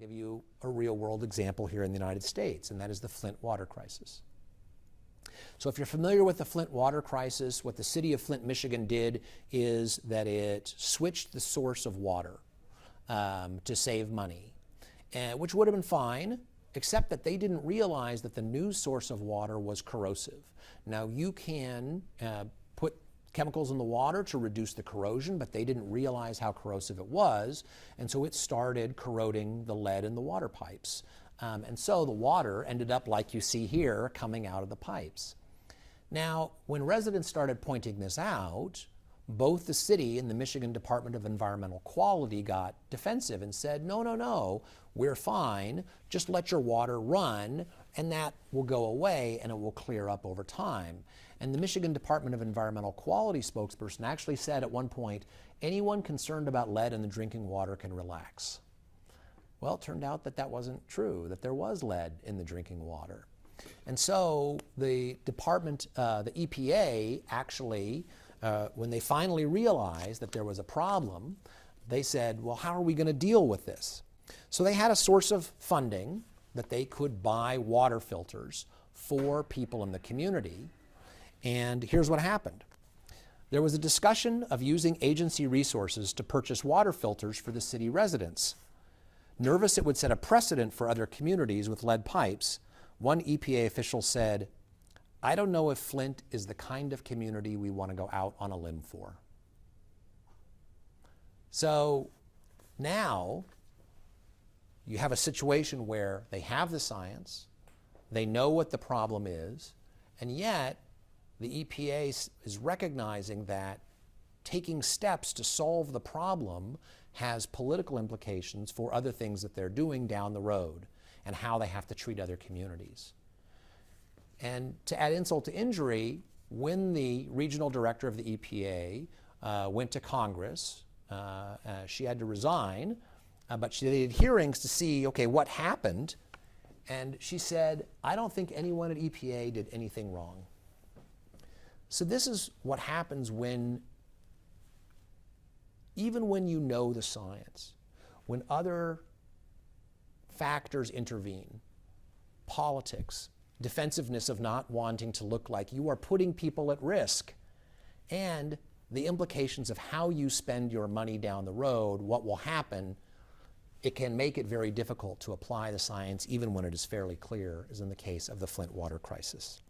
give you a real-world example here in the United States, and that is the Flint water crisis. So if you're familiar with the Flint water crisis, what the city of Flint, Michigan did is that it switched the source of water to save money, which would have been fine, except that they didn't realize that the new source of water was corrosive. Now you can put chemicals in the water to reduce the corrosion, but they didn't realize how corrosive it was, and so it started corroding the lead in the water pipes. And so the water ended up, like you see here, coming out of the pipes. Now, when residents started pointing this out, both the city and the Michigan Department of Environmental Quality got defensive and said, no, no, no, we're fine, just let your water run, and that will go away and it will clear up over time. And the Michigan Department of Environmental Quality spokesperson actually said at one point, anyone concerned about lead in the drinking water can relax. Well, it turned out that that wasn't true, that there was lead in the drinking water. And so the department, the EPA actually, when they finally realized that there was a problem, they said, well, how are we going to deal with this? So they had a source of funding that they could buy water filters for people in the community. And here's what happened. There was a discussion of using agency resources to purchase water filters for the city residents. Nervous it would set a precedent for other communities with lead pipes, one EPA official said, I don't know if Flint is the kind of community we want to go out on a limb for. So now you have a situation where they have the science, they know what the problem is, and yet the EPA is recognizing that taking steps to solve the problem has political implications for other things that they're doing down the road and how they have to treat other communities. And to add insult to injury, when the regional director of the EPA went to Congress, she had to resign, but she did hearings to see, okay, what happened, and she said, I don't think anyone at EPA did anything wrong. So this is what happens when, even when you know the science, when other factors intervene, politics, defensiveness of not wanting to look like you are putting people at risk, and the implications of how you spend your money down the road, what will happen, it can make it very difficult to apply the science even when it is fairly clear, as in the case of the Flint water crisis.